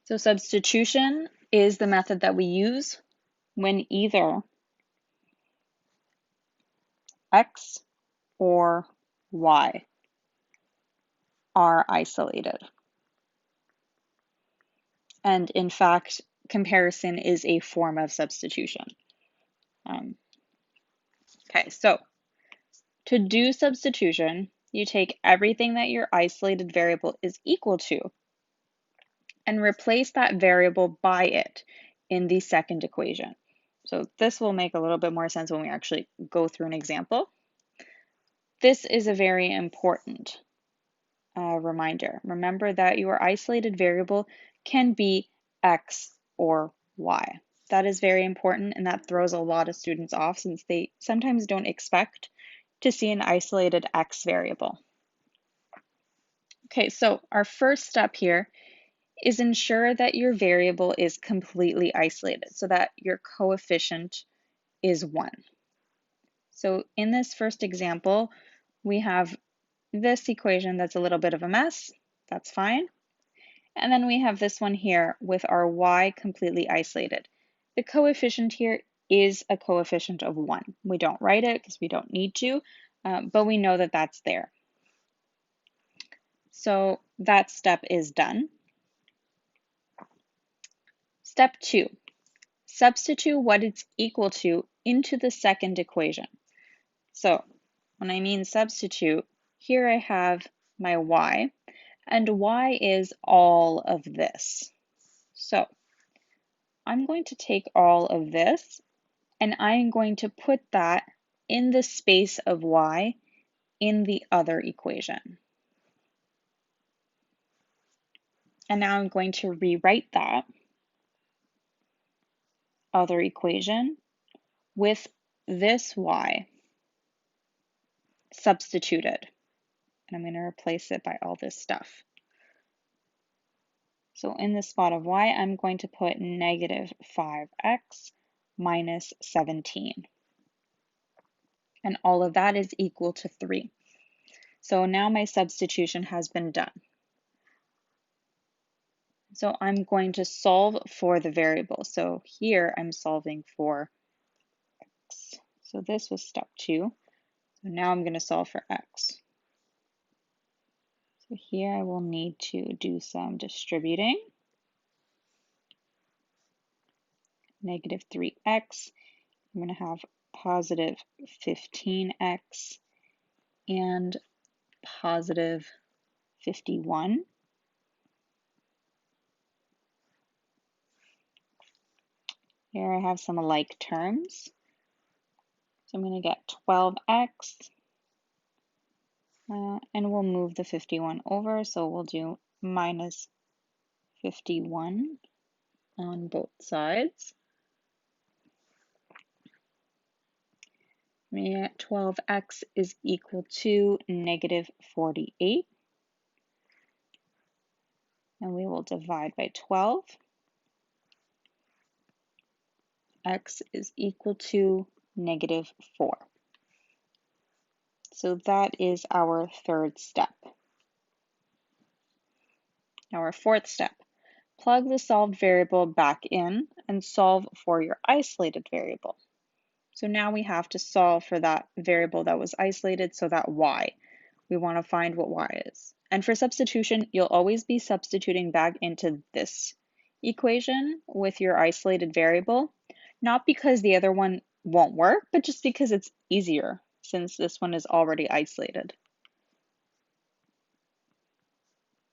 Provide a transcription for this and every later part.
So substitution is the method that we use when either x or y are isolated. And in fact, comparison is a form of substitution. Okay, so to do substitution, you take everything that your isolated variable is equal to and replace that variable by it in the second equation. So this will make a little bit more sense when we actually go through an example. This is a very important reminder. Remember that your isolated variable can be x or y. That is very important, and that throws a lot of students off since they sometimes don't expect to see an isolated x variable. Okay, so our first step here is ensure that your variable is completely isolated so that your coefficient is 1. So in this first example, we have this equation that's a little bit of a mess. That's fine. And then we have this one here with our y completely isolated. The coefficient here is a coefficient of 1. We don't write it because we don't need to, but we know that that's there. So that step is done. Step 2, substitute what it's equal to into the second equation. So when I mean substitute, here I have my y, and y is all of this. So I'm going to take all of this, and I'm going to put that in the space of y in the other equation. And now I'm going to rewrite that other equation with this y substituted. And I'm going to replace it by all this stuff. So in the spot of y, I'm going to put negative 5x minus 17. And all of that is equal to 3. So now my substitution has been done. So I'm going to solve for the variable. So here I'm solving for x. So this was step 2. So now I'm going to solve for x. So here I will need to do some distributing. Negative 3x. I'm going to have positive 15x and positive 51. Here I have some like terms. So I'm going to get 12x, and we'll move the 51 over, so we'll do minus 51 on both sides. We get 12x is equal to negative 48. And we will divide by 12. X is equal to negative 4. So that is our third step. Our fourth step, plug the solved variable back in and solve for your isolated variable. So now we have to solve for that variable that was isolated, so that y. We want to find what y is. And for substitution, you'll always be substituting back into this equation with your isolated variable, not because the other one won't work, but just because it's easier since this one is already isolated.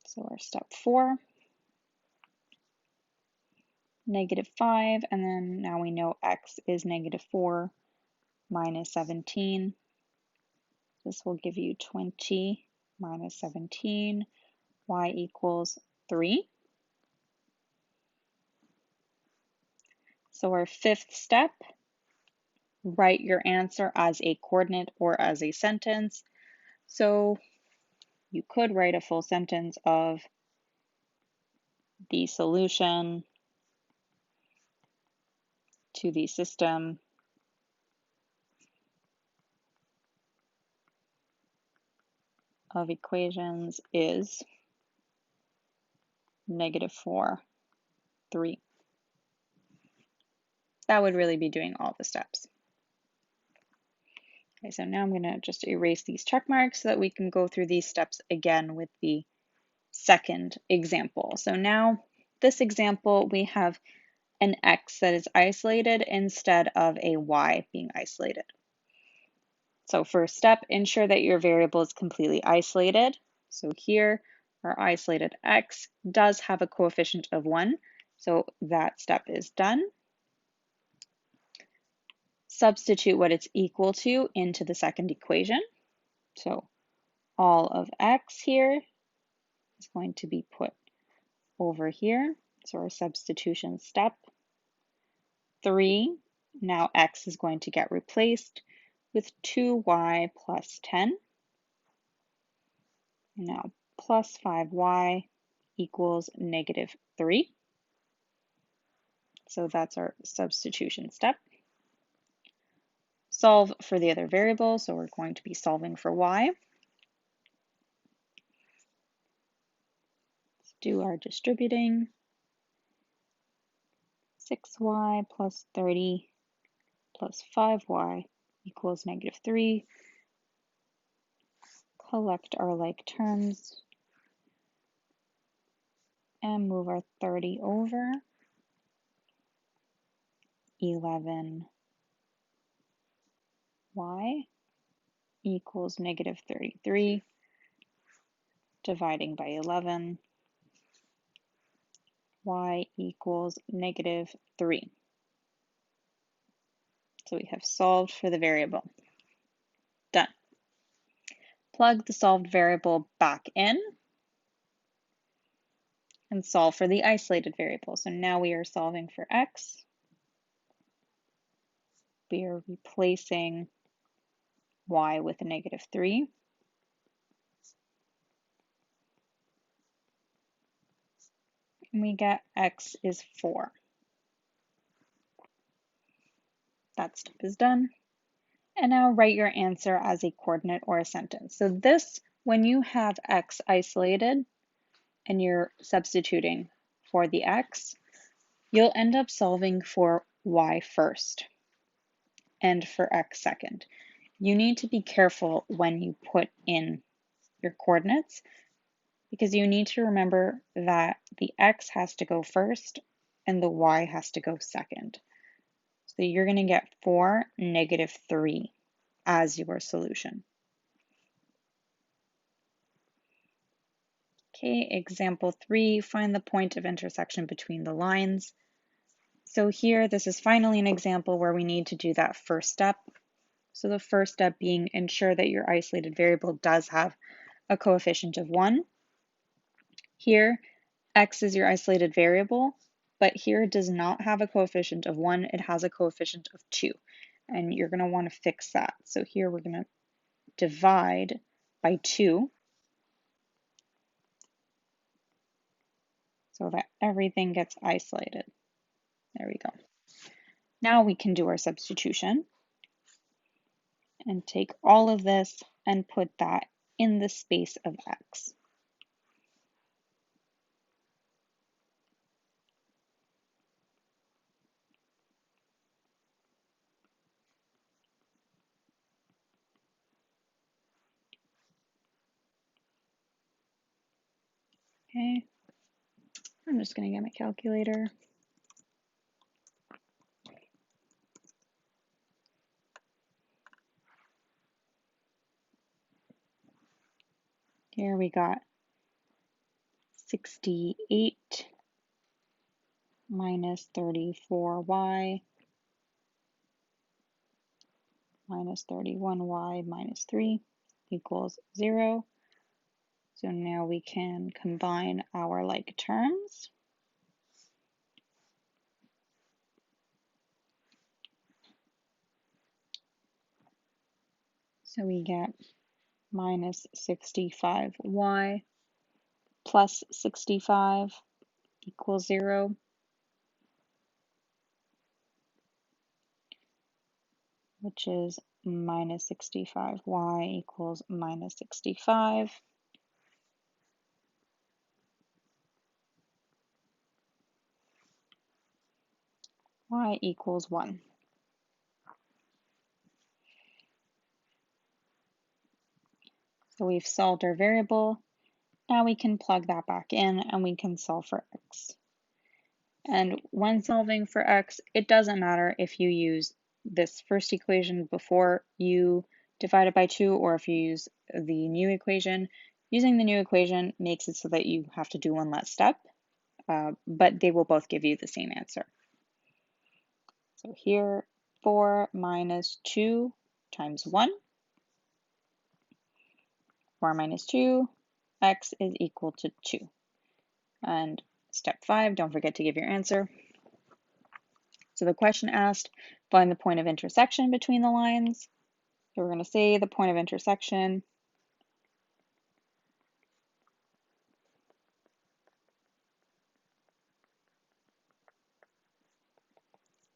So our step 4, negative 5, and then now we know x is negative 4 minus 17. This will give you 20 minus 17, y equals 3. So our fifth step, write your answer as a coordinate or as a sentence. So you could write a full sentence of the solution to the system of equations is negative 4 3. That would really be doing all the steps. Okay, so now I'm going to just erase these check marks so that we can go through these steps again with the second example. So now this example, we have an x that is isolated instead of a y being isolated. So first step, ensure that your variable is completely isolated. So here, our isolated x does have a coefficient of 1, so that step is done. Substitute what it's equal to into the second equation. So all of x here is going to be put over here. So our substitution step. 3, now x is going to get replaced with 2y plus 10. Now plus 5y equals negative 3. So that's our substitution step. Solve for the other variable, so we're going to be solving for y. Let's do our distributing. 6y plus 30 plus 5y equals negative 3. Collect our like terms and move our 30 over. 11y equals negative 33. Dividing by 11, y equals negative 3. So we have solved for the variable. Done. Plug the solved variable back in and solve for the isolated variable. So now we are solving for x. We are replacing y with a negative 3. And we get x is 4. That step is done. And now write your answer as a coordinate or a sentence. So this, when you have x isolated and you're substituting for the x, you'll end up solving for y first and for x second. You need to be careful when you put in your coordinates because you need to remember that the x has to go first and the y has to go second. So you're going to get 4, negative 3 as your solution. Okay, example 3, find the point of intersection between the lines. So here, this is finally an example where we need to do that first step. So the first step being ensure that your isolated variable does have a coefficient of 1. Here, x is your isolated variable, but here it does not have a coefficient of 1, it has a coefficient of 2. And you're going to want to fix that. So here we're going to divide by 2 so that everything gets isolated. There we go. Now we can do our substitution and take all of this and put that in the space of x. Okay, I'm just going to get my calculator. Here we got 68 minus 34y minus 31y minus 3 equals 0. So now we can combine our like terms. So we get minus 65y plus 65 equals 0. Which is minus 65y equals minus 65. y equals 1. So we've solved our variable. Now we can plug that back in and we can solve for x. And when solving for x, it doesn't matter if you use this first equation before you divide it by 2 or if you use the new equation. Using the new equation makes it so that you have to do one less step, but they will both give you the same answer. So here, 4 minus 2 times 1. 4 minus 2, x is equal to 2. And step 5, don't forget to give your answer. So the question asked, find the point of intersection between the lines. So we're going to say the point of intersection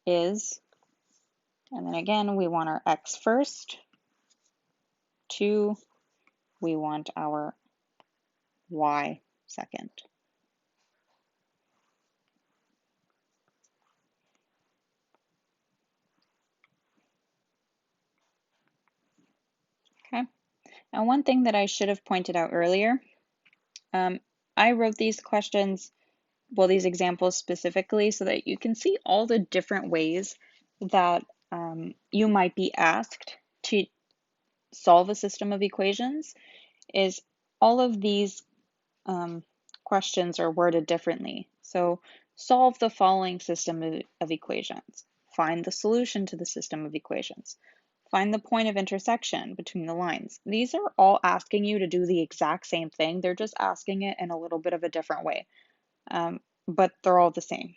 is, and then again, we want our x first, 2, we want our y second. Okay, and one thing that I should have pointed out earlier, I wrote these questions, well, these examples specifically so that you can see all the different ways that you might be asked to solve a system of equations. Is all of these questions are worded differently. So solve the following system of equations. Find the solution to the system of equations. Find the point of intersection between the lines. These are all asking you to do the exact same thing. They're just asking it in a little bit of a different way, but they're all the same.